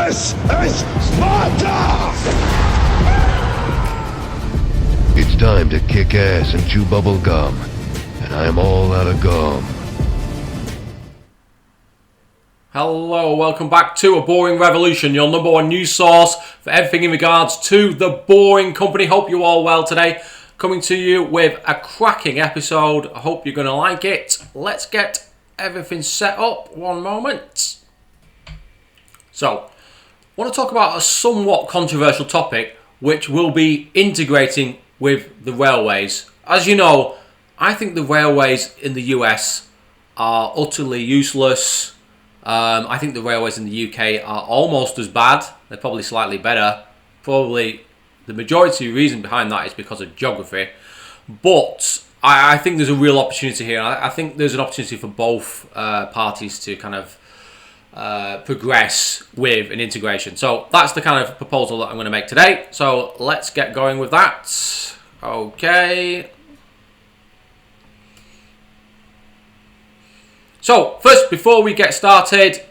This is Sparta! It's time to kick ass and chew bubble gum, and I'm all out of gum. Hello, welcome back to A Boring Revolution, your number one news source for everything in regards to The Boring Company. Hope you're all well today. Coming to you with a cracking episode. I hope you're going to like it. Let's get everything set up. One moment. So, I want to talk about a somewhat controversial topic, which will be integrating with the railways. As you know, I think the railways in the US are utterly useless. I think the railways in the UK are almost as bad. They're probably slightly better. Probably the majority reason behind that is because of geography. But I think there's a real opportunity here. I think there's an opportunity for both parties to kind of progress with an integration. So that's the kind of proposal that I'm going to make today. So let's get going with that. Okay. So first, before we get started,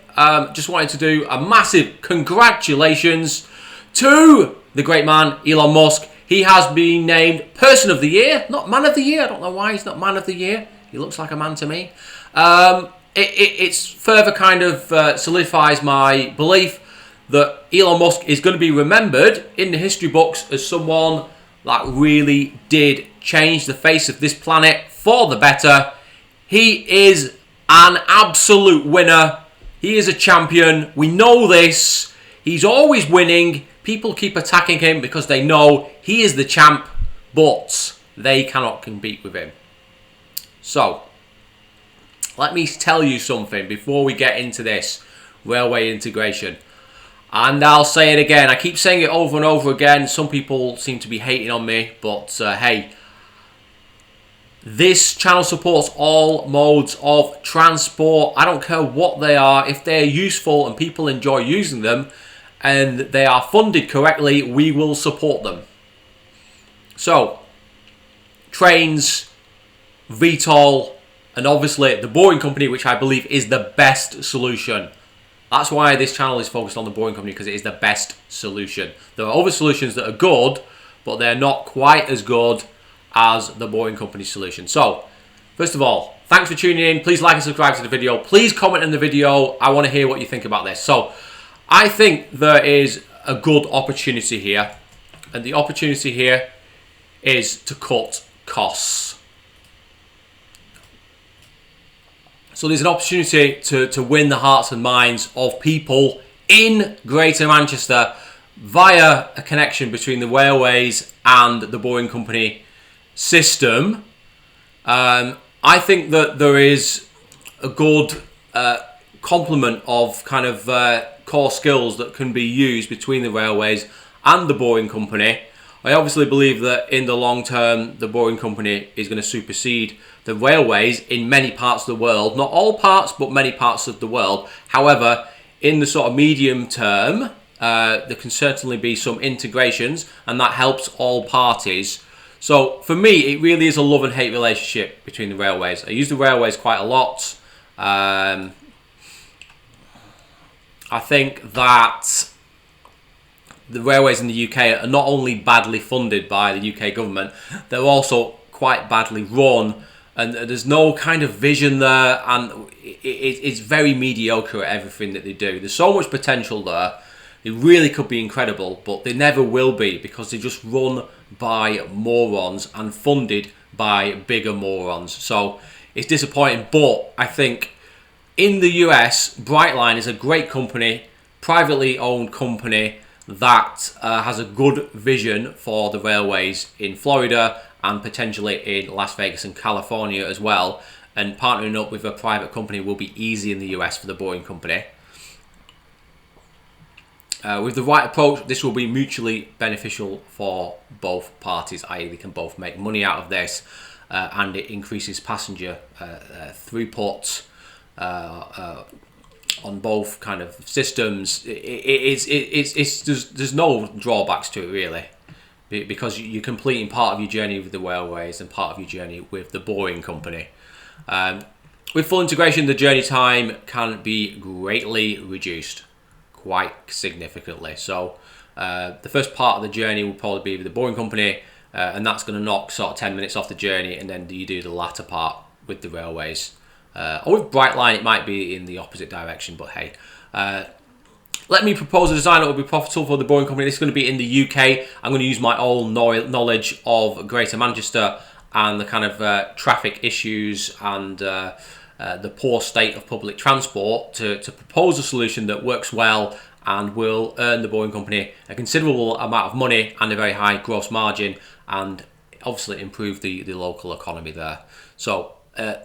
just wanted to do a massive congratulations to the great man, Elon Musk. He has been named Person of the Year, not Man of the Year. I don't know why he's not Man of the Year. He looks like a man to me. It's further kind of solidifies my belief that Elon Musk is going to be remembered in the history books as someone that really did change the face of this planet for the better. He is an absolute winner. He is a champion. We know this. He's always winning. People keep attacking him because they know he is the champ, but they cannot compete with him. So, let me tell you something before we get into this railway integration. And I'll say it again. I keep saying it over and over again. Some people seem to be hating on me, but hey, this channel supports all modes of transport. I don't care what they are. If they're useful and people enjoy using them and they are funded correctly, we will support them. So, trains, VTOL, and obviously the Boring Company, which I believe is the best solution. That's why this channel is focused on the Boring Company, because it is the best solution. There are other solutions that are good, but they're not quite as good as the Boring Company solution. So, first of all, thanks for tuning in. Please like and subscribe to the video. Please comment in the video. I want to hear what you think about this. So, I think there is a good opportunity here. And the opportunity here is to cut costs. So there's an opportunity to win the hearts and minds of people in Greater Manchester via a connection between the railways and the Boring Company system. I think that there is a good complement of kind of core skills that can be used between the railways and the Boring Company. I obviously believe that in the long term, the Boring Company is going to supersede the railways in many parts of the world. Not all parts, but many parts of the world. However, in the sort of medium term, there can certainly be some integrations, and that helps all parties. So for me, it really is a love and hate relationship between the railways. I use the railways quite a lot. I think that the railways in the UK are not only badly funded by the UK government, they're also quite badly run, and there's no kind of vision there, and it's very mediocre at everything that they do. There's so much potential there. They really could be incredible, but they never will be, because they're just run by morons and funded by bigger morons. So it's disappointing, but I think in the US, Brightline is a great company, privately owned company, that has a good vision for the railways in Florida and potentially in Las Vegas and California as well. And partnering up with a private company will be easy in the US for the Boring Company. With the right approach, this will be mutually beneficial for both parties, i.e. they can both make money out of this, and it increases passenger throughput on both kind of systems. There's no drawbacks to it really, because you're completing part of your journey with the railways and part of your journey with the Boring Company. With full integration, the journey time can be greatly reduced. quite significantly. So the first part of the journey will probably be with the Boring Company, and that's going to knock sort of 10 minutes off the journey, and then you do the latter part with the railways. Or with Brightline, it might be in the opposite direction, but hey. Let me propose a design that will be profitable for the Boring Company. This is going to be in the UK. I'm going to use my own knowledge of Greater Manchester and the kind of traffic issues and the poor state of public transport to propose a solution that works well and will earn the Boring Company a considerable amount of money and a very high gross margin, and obviously improve the local economy there. So,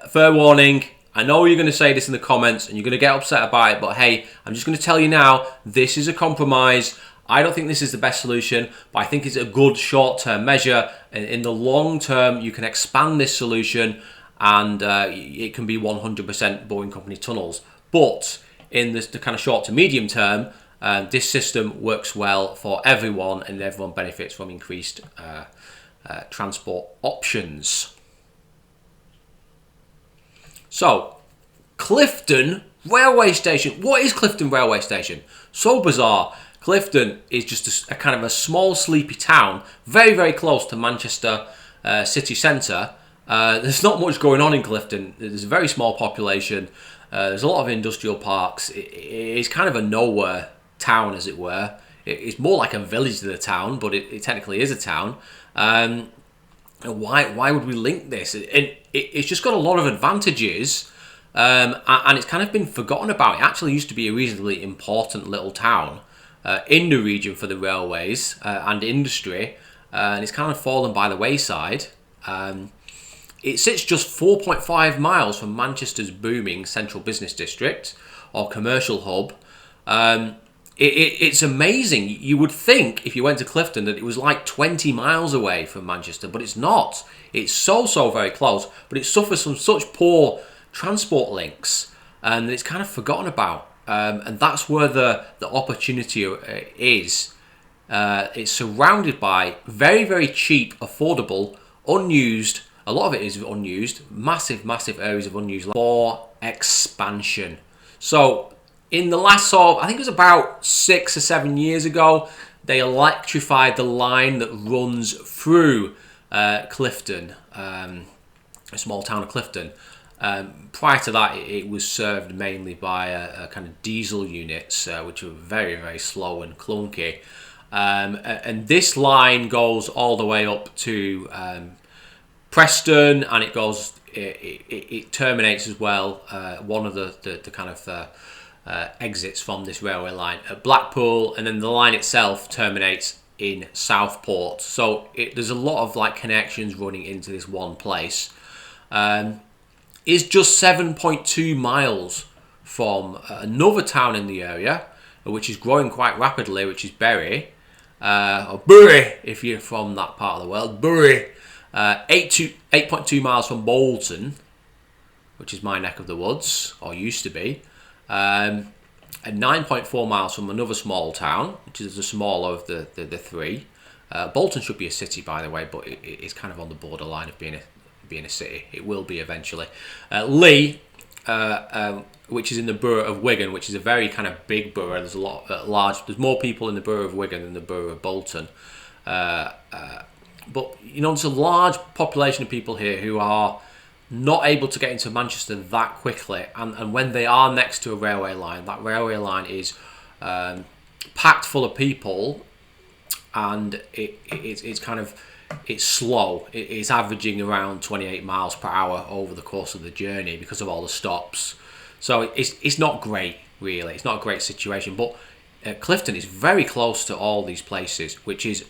fair warning, I know you're going to say this in the comments and you're going to get upset about it, but hey, I'm just going to tell you now, this is a compromise. I don't think this is the best solution, but I think it's a good short-term measure. And in the long term, you can expand this solution and it can be 100% Boring Company tunnels. But in the kind of short to medium term, this system works well for everyone and everyone benefits from increased transport options. So, Clifton Railway Station. What is Clifton Railway Station? So bizarre. Clifton is just a kind of a small, sleepy town, very, very close to Manchester city centre. There's not much going on in Clifton. There's a very small population. There's a lot of industrial parks. It's kind of a nowhere town, as it were. It's more like a village than a town, but it technically is a town. Why would we link this? It's just got a lot of advantages, and it's kind of been forgotten about. It actually used to be a reasonably important little town in the region for the railways and industry, and it's kind of fallen by the wayside. It sits just 4.5 miles from Manchester's booming central business district or commercial hub. It's amazing. You would think if you went to Clifton that it was like 20 miles away from Manchester, but it's not. It's so very close, but it suffers from such poor transport links, and it's kind of forgotten about. And that's where the opportunity is. It's surrounded by very, very cheap, affordable, unused, a lot of it is unused, massive areas of unused land for expansion. So, in the last I think it was about 6 or 7 years ago, they electrified the line that runs through Clifton, a small town of Clifton. Prior to that, it was served mainly by a kind of diesel units, which were very, very slow and clunky. And this line goes all the way up to Preston, and it terminates as well. One of the kind of exits from this railway line at Blackpool, and then the line itself terminates in Southport. So there's a lot of like connections running into this one place. It's just 7.2 miles from another town in the area, which is growing quite rapidly, which is Bury, or Bury if you're from that part of the world. Bury, 8.2 miles from Bolton, which is my neck of the woods, or used to be. And 9.4 miles from another small town, which is the smaller of the three. Bolton should be a city, by the way, but it's kind of on the borderline of being a city. It will be eventually. Lee, which is in the borough of Wigan, which is a very kind of big borough. There's a lot there's more people in the borough of Wigan than the borough of Bolton. But there's a large population of people here who are not able to get into Manchester that quickly, and when they are next to a railway line, that railway line is packed full of people, and it's slow. It's averaging around 28 miles per hour over the course of the journey because of all the stops. So it's not great, really. It's not a great situation, but Clifton is very close to all these places, which is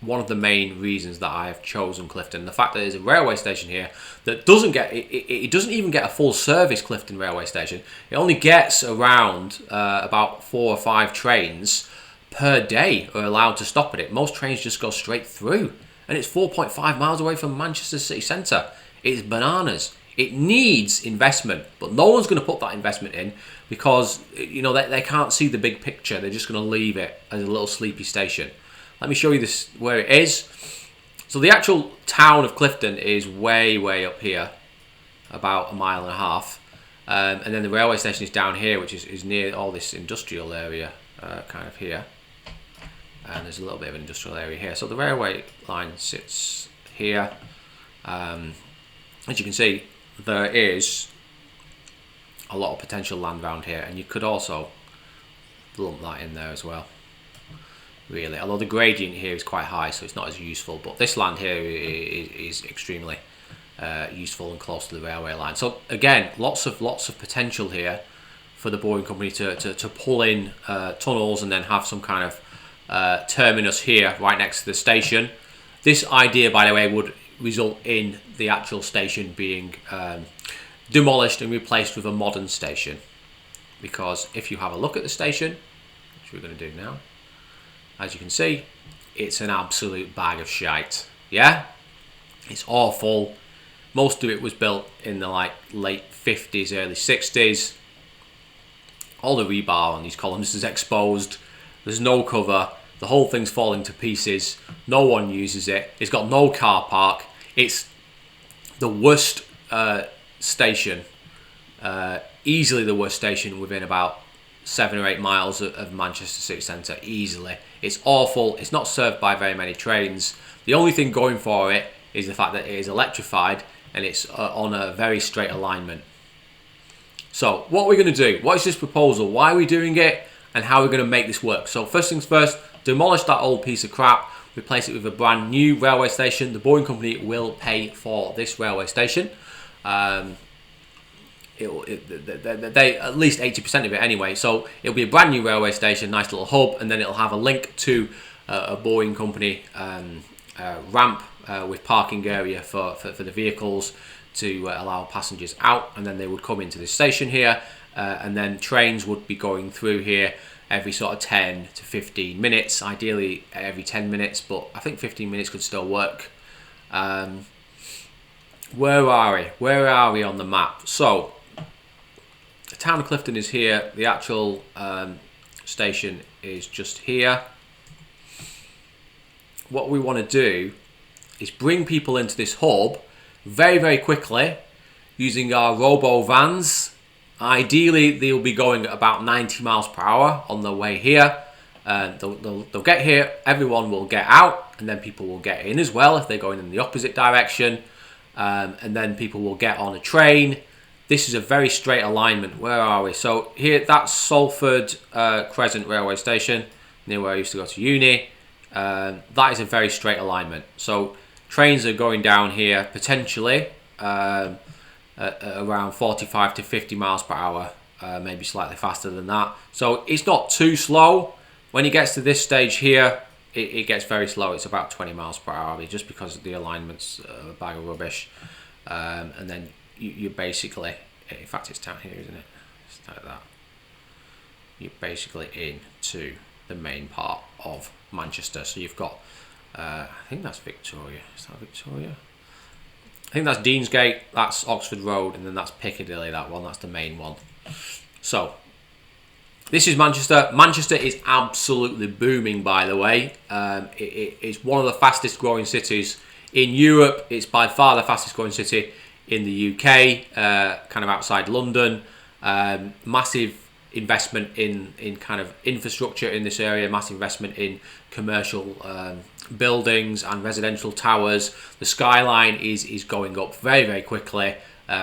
one of the main reasons that I have chosen Clifton. The fact that there's a railway station here that doesn't even get a full service Clifton railway station. It only gets around about 4 or 5 trains per day are allowed to stop at it. Most trains just go straight through, and it's 4.5 miles away from Manchester city centre. It's bananas. It needs investment, but no one's going to put that investment in because they can't see the big picture. They're just going to leave it as a little sleepy station. Let me show you this where it is. So the actual town of Clifton is way up here, about 1.5 miles. And then the railway station is down here, which is near all this industrial area, kind of here. And there's a little bit of an industrial area here. So the railway line sits here. As you can see, there is a lot of potential land around here, and you could also lump that in there as well, really. Although the gradient here is quite high, so it's not as useful. But this land here is extremely useful and close to the railway line. So again, lots of potential here for the Boring Company to pull in tunnels and then have some kind of terminus here right next to the station. This idea, by the way, would result in the actual station being demolished and replaced with a modern station. Because if you have a look at the station, which we're going to do now, as you can see, it's an absolute bag of shite. Yeah, it's awful. Most of it was built in the late 50s, early 60s. All the rebar on these columns is exposed. There's no cover. The whole thing's falling to pieces. No one uses it. It's got no car park. It's the worst station, easily the worst station within about 7 or 8 miles of Manchester city centre, easily. It's awful. It's not served by very many trains. The only thing going for it is the fact that it is electrified and it's on a very straight alignment. So what we're going to do, what is this proposal, why are we doing it, and how are we going to make this work? So first things first, demolish that old piece of crap, replace it with a brand new railway station. The Boring Company will pay for this railway station. They at least 80% of it anyway. So it'll be a brand new railway station, nice little hub, and then it'll have a link to a Boring Company ramp with parking area for the vehicles to allow passengers out, and then they would come into this station here, and then trains would be going through here every sort of 10 to 15 minutes, ideally every 10 minutes, but I think 15 minutes could still work. Where are we? Where are we on the map? So the town of Clifton is here. The actual station is just here. What we want to do is bring people into this hub very, very quickly using our robo vans. Ideally, they'll be going at about 90 miles per hour on their way here. They'll get here, everyone will get out, and then people will get in as well if they're going in the opposite direction. And then people will get on a train. This is a very straight alignment. Where are we? So here, that's Salford Crescent Railway Station, near where I used to go to uni. That is a very straight alignment. So trains are going down here potentially at around 45 to 50 miles per hour, maybe slightly faster than that. So it's not too slow. When it gets to this stage here, it gets very slow. It's about 20 miles per hour, just because of the alignment's a bag of rubbish. And then you basically, in fact it's down here, isn't it? It's like that. You're basically into the main part of Manchester. So you've got, I think that's Victoria. Is that Victoria? I think that's Deansgate, that's Oxford Road, and then that's Piccadilly, that one, that's the main one. So, this is Manchester. Manchester is absolutely booming, by the way. It's one of the fastest growing cities in Europe. It's by far the fastest growing city in the UK, kind of outside London. Massive investment in kind of infrastructure in this area, massive investment in commercial buildings and residential towers. The skyline is going up very, very quickly.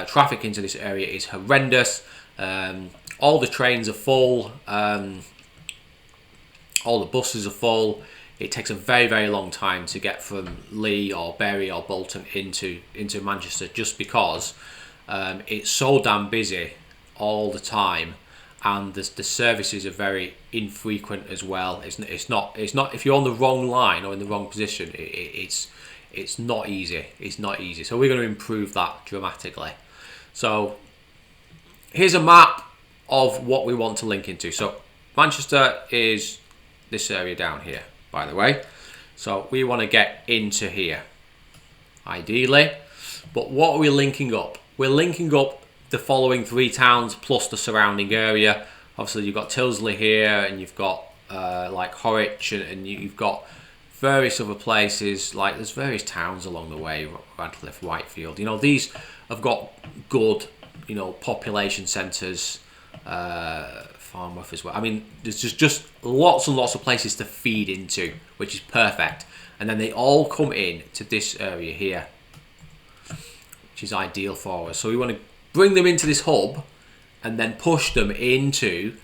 Traffic into this area is horrendous. All the trains are full. All the buses are full. It takes a very, very long time to get from Leigh or Bury or Bolton into Manchester, just because it's so damn busy all the time. And the services are very infrequent as well. It's not if you're on the wrong line or in the wrong position, it's not easy. It's not easy. So we're going to improve that dramatically. So here's a map of what we want to link into. So Manchester is this area down here, by the way. So we want to get into here, ideally. But what are we linking up? We're linking up the following 3 towns plus the surrounding area. Obviously you've got Tilsley here, and you've got like Horwich, and you've got various other places. Like there's various towns along the way, Radcliffe, Whitefield. You know, these have got good you know, population centres, Farnworth as well. I mean, there's just lots and lots of places to feed into, which is perfect. And then they all come in to this area here, which is ideal for us. So we want to bring them into this hub and then push them into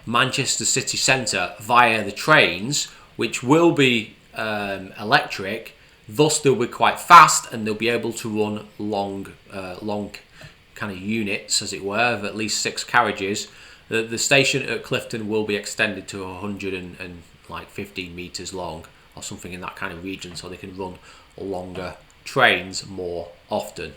Manchester city centre via the trains, which will be electric. Thus, they'll be quite fast and they'll be able to run long kind of units, as it were, of at least 6 carriages. The station at Clifton will be extended to 115 metres long or something in that kind of region, so they can run longer trains more often.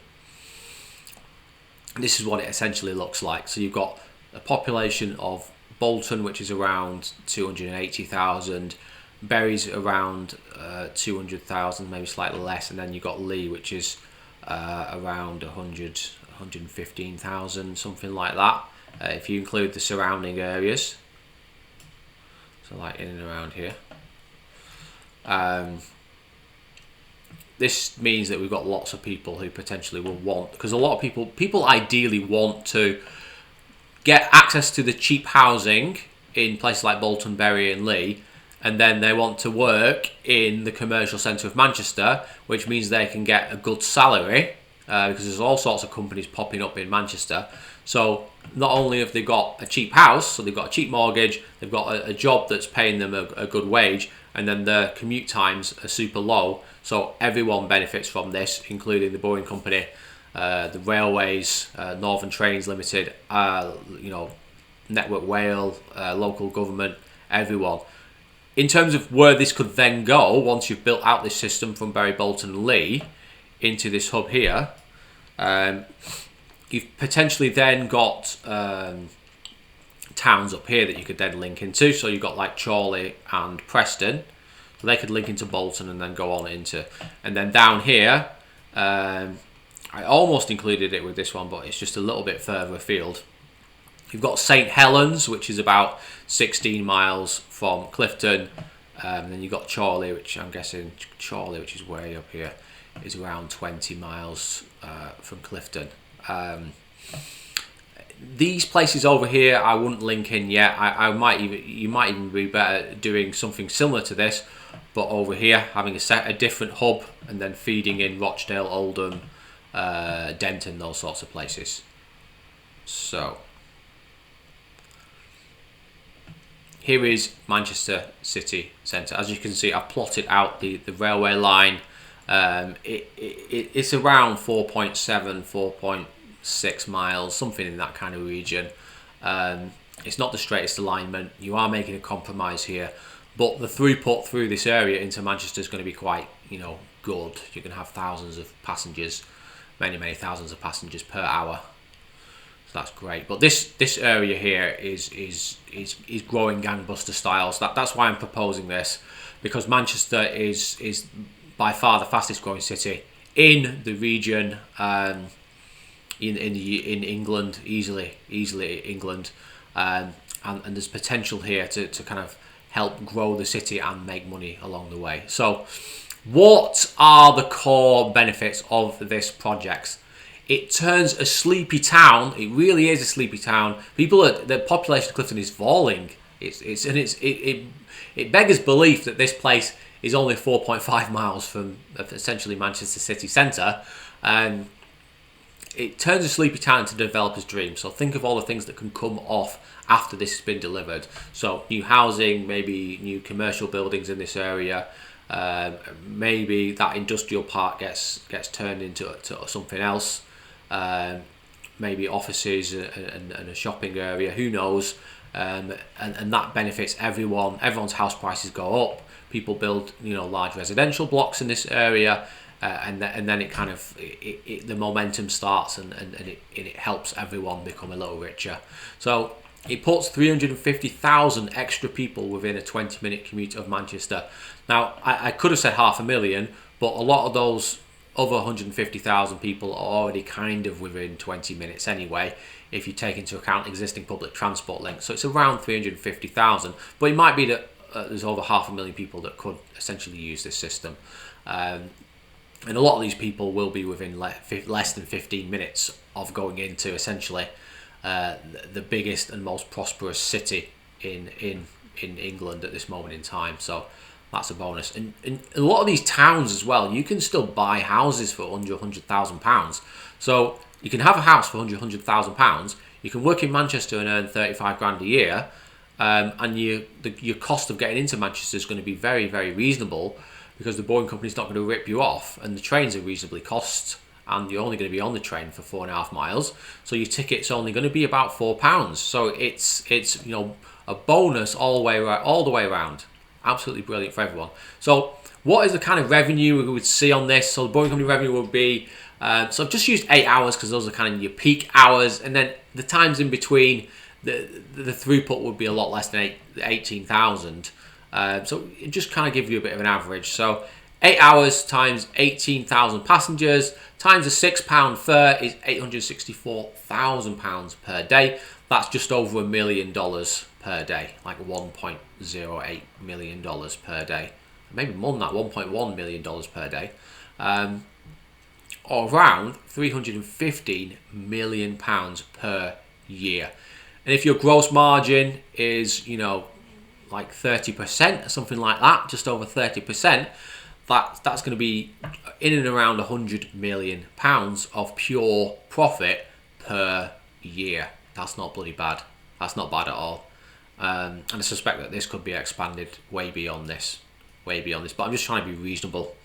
This is what it essentially looks like. So you've got a population of Bolton, which is around 280,000, Bury's around 200,000, maybe slightly less, and then you've got Lee, which is around 115,000, something like that, if you include the surrounding areas, so like in and around here. This means that we've got lots of people who potentially will want, because a lot of people ideally want to get access to the cheap housing in places like Bolton, Bury and Lee, and then they want to work in the commercial centre of Manchester, which means they can get a good salary, because there's all sorts of companies popping up in Manchester. So not only have they got a cheap house, so they've got a cheap mortgage, they've got a job that's paying them a good wage, and then their commute times are super low. So everyone benefits from this, including the Boring Company, the railways, Northern Trains Limited, you know, Network Rail, local government, everyone. In terms of where this could then go, once you've built out this system from Bury, Bolton and Lee into this hub here, you've potentially then got towns up here that you could then link into. So you've got like Chorley and Preston, so they could link into Bolton and then go on into, and then down here, I almost included it with this one, but it's just a little bit further afield. You've got St Helens, which is about 16 miles from Clifton. Then you've got Chorley, which I'm guessing Chorley, which is way up here, is around 20 miles from Clifton. These places over here I wouldn't link in yet. You might even be better doing something similar to this, but over here having a different hub and then feeding in Rochdale, Oldham, Denton, those sorts of places. So here is Manchester city centre. As you can see, I've plotted out the railway line. It's around 4.6 miles, something in that kind of region. It's not the straightest alignment. You are making a compromise here, but the throughput through this area into Manchester is going to be quite, you know, good. You're going to have thousands of passengers, many thousands of passengers per hour. So that's great. But this area here is growing gangbuster style. So that's why I'm proposing this, because Manchester is by far the fastest growing city in the region, in England, easily England, and there's potential here to kind of help grow the city and make money along the way. So what are the core benefits of this project? It turns a sleepy town. It really is a sleepy town. The population of Clifton is falling. It beggars belief that this place is only 4.5 miles from essentially Manchester city centre, and it turns a sleepy town into a developer's dream. So think of all the things that can come off after this has been delivered. So new housing, maybe new commercial buildings in this area. Maybe that industrial park gets turned into something else. Maybe offices and a shopping area. Who knows? And that benefits everyone. Everyone's house prices go up. People build, you know, large residential blocks in this area, and then it kind of the momentum starts, and it helps everyone become a little richer. So it puts 350,000 extra people within a 20-minute commute of Manchester. Now I could have said 500,000, but a lot of those other 150,000 people are already kind of within 20 minutes anyway, if you take into account existing public transport links. So it's around 350,000, but it might be that there's over 500,000 people that could essentially use this system. And a lot of these people will be within less than 15 minutes of going into essentially the biggest and most prosperous city in England at this moment in time. So that's a bonus. And a lot of these towns as well, you can still buy houses for under £100,000. So you can have a house for under £100,000. You can work in Manchester and earn 35 grand a year. And your cost of getting into Manchester is going to be very, very reasonable, because the Boeing company is not going to rip you off, and the trains are reasonably cost, and you're only going to be on the train for 4.5 miles. So your ticket's only going to be about £4. So it's a bonus all the way around. Absolutely brilliant for everyone. So what is the kind of revenue we would see on this? So the Boeing company revenue would be, so I've just used 8 hours because those are kind of your peak hours, and then the times in between, the throughput would be a lot less than 18,000. So it just kind of gives you a bit of an average. So 8 hours times 18,000 passengers times a £6 fare is £864,000 per day. That's just over $1 million per day, like $1.08 million per day. Maybe more than that, $1.1 million per day. Or around £315 million per year. And if your gross margin is, like 30% or something like that, just over 30%, that's going to be in and around £100 million of pure profit per year. That's not bloody bad. That's not bad at all. And I suspect that this could be expanded way beyond this. But I'm just trying to be reasonable,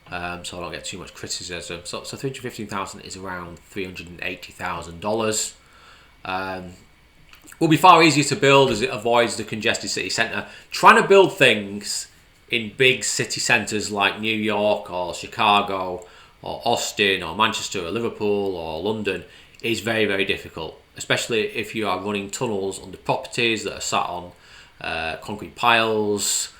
so I don't get too much criticism. So 315,000 is around $380,000. Will be far easier to build as it avoids the congested city centre. Trying to build things in big city centres like New York or Chicago or Austin or Manchester or Liverpool or London is very, very difficult, especially if you are running tunnels under properties that are sat on concrete piles,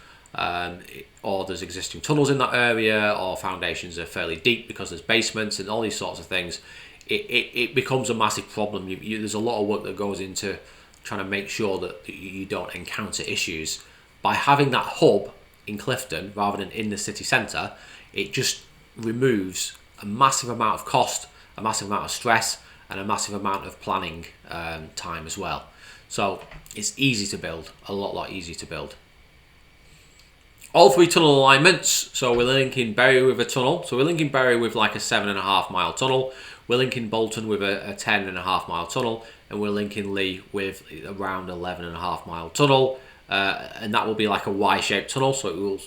or there's existing tunnels in that area, or foundations are fairly deep because there's basements and all these sorts of things. It becomes a massive problem. There's a lot of work that goes into trying to make sure that you don't encounter issues. By having that hub in Clifton rather than in the city centre, it just removes a massive amount of cost, a massive amount of stress, and a massive amount of planning time as well. So it's easy to build, a lot easier to build. All 3 tunnel alignments. So we're linking Bury with a tunnel. So we're linking Bury with like a 7.5 mile tunnel. We're linking Bolton with a 10.5 mile tunnel, and we're linking Lee with around 11.5 mile tunnel, and that will be like a Y-shaped tunnel. So it will,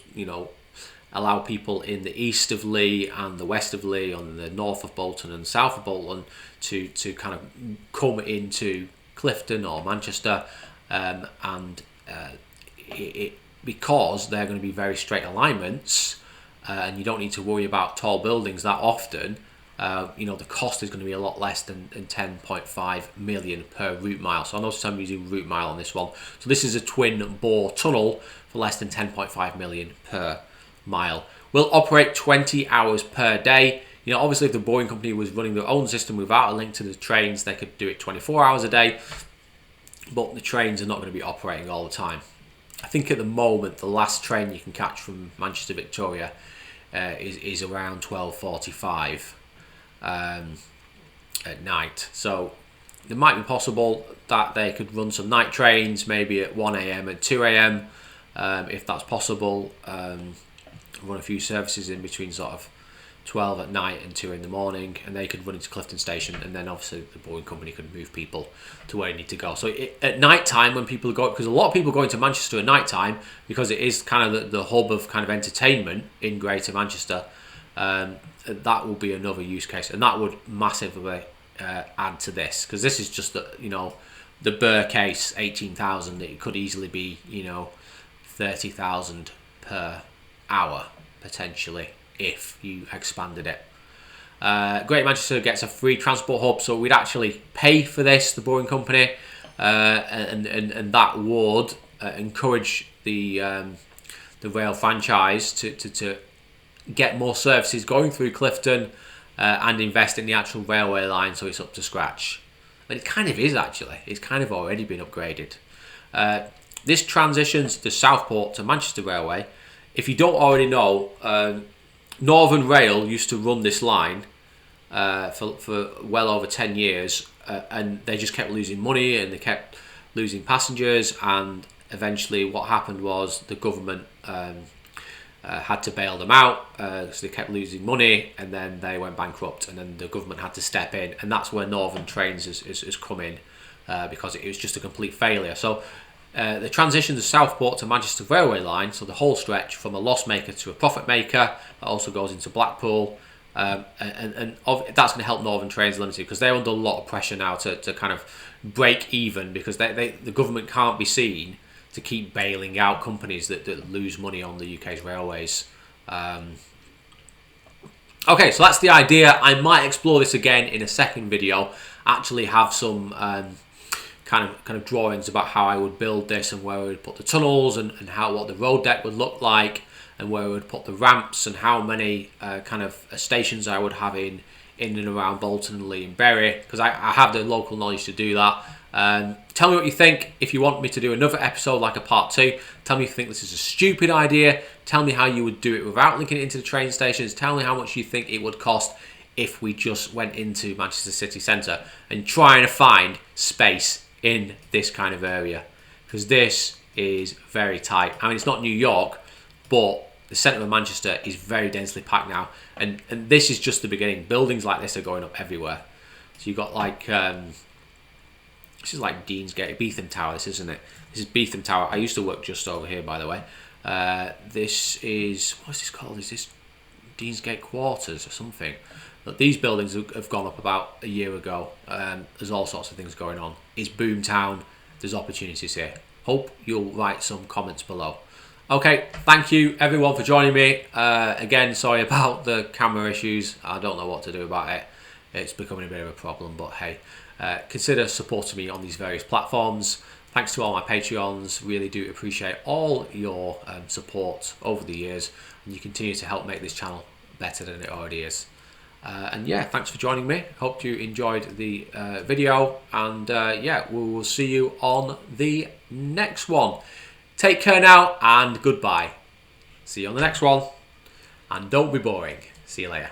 allow people in the east of Lee and the west of Lee, on the north of Bolton and south of Bolton, to kind of come into Clifton or Manchester, because they're going to be very straight alignments, and you don't need to worry about tall buildings that often. The cost is going to be a lot less than 10.5 million per route mile. So I noticed I'm using route mile on this one. So this is a twin bore tunnel for less than 10.5 million per mile. We'll operate 20 hours per day. Obviously if the Boeing company was running their own system without a link to the trains, they could do it 24 hours a day. But the trains are not going to be operating all the time. I think at the moment the last train you can catch from Manchester Victoria is around 12:45. At night. So it might be possible that they could run some night trains, maybe at 1 a.m. and 2 a.m. If that's possible. Run a few services in between sort of 12 at night and 2 in the morning, and they could run into Clifton Station, and then obviously the Boeing company could move people to where they need to go. So at night time, when people go, because a lot of people go into Manchester at night time because it is kind of the hub of kind of entertainment in Greater Manchester, that will be another use case, and that would massively add to this, because this is just the Burr case, 18,000. It could easily be 30,000 per hour potentially if you expanded it. Greater Manchester gets a free transport hub, so we'd actually pay for this, the Boeing company, and that would encourage the rail franchise to get more services going through Clifton, and invest in the actual railway line so it's up to scratch. But it kind of is actually. It's kind of already been upgraded. This transitions the Southport to Manchester Railway. If you don't already know, Northern Rail used to run this line for well over 10 years, and they just kept losing money and they kept losing passengers, and eventually what happened was the government had to bail them out because they kept losing money, and then they went bankrupt, and then the government had to step in, and that's where Northern Trains has come in because it was just a complete failure. So the transition to Southport to Manchester Railway line, so the whole stretch from a loss maker to a profit maker, that also goes into Blackpool, and that's going to help Northern Trains Limited because they're under a lot of pressure now to kind of break even, because the government can't be seen to keep bailing out companies that lose money on the UK's railways. Okay, so that's the idea. I might explore this again in a second video. Actually have some kind of drawings about how I would build this and where I would put the tunnels and what the road deck would look like, and where I would put the ramps and how many kind of stations I would have in and around Bolton and Lee and Bury, because I have the local knowledge to do that. Tell me what you think. If you want me to do another episode like a part 2, tell me if you think this is a stupid idea. Tell me how you would do it without linking it into the train stations. Tell me how much you think it would cost if we just went into Manchester city centre and trying to find space in this kind of area, because this is very tight. I mean, it's not New York, but the centre of Manchester is very densely packed now, and this is just the beginning. Buildings like this are going up everywhere. So you've got like this is like Deansgate, Beetham Tower, this isn't it? This is Beetham Tower. I used to work just over here, by the way. This is, what's this called? Is this Deansgate Quarters or something? But these buildings have gone up about a year ago. There's all sorts of things going on. It's Boomtown. There's opportunities here. Hope you'll write some comments below. Okay, thank you everyone for joining me. Again, sorry about the camera issues. I don't know what to do about it. It's becoming a bit of a problem, but hey, consider supporting me on these various platforms. Thanks to all my Patreons. Really do appreciate all your support over the years, and you continue to help make this channel better than it already is. And yeah, thanks for joining me. Hope you enjoyed the video, and yeah, we will see you on the next one. Take care now, and goodbye. See you on the next one, and don't be boring. See you later.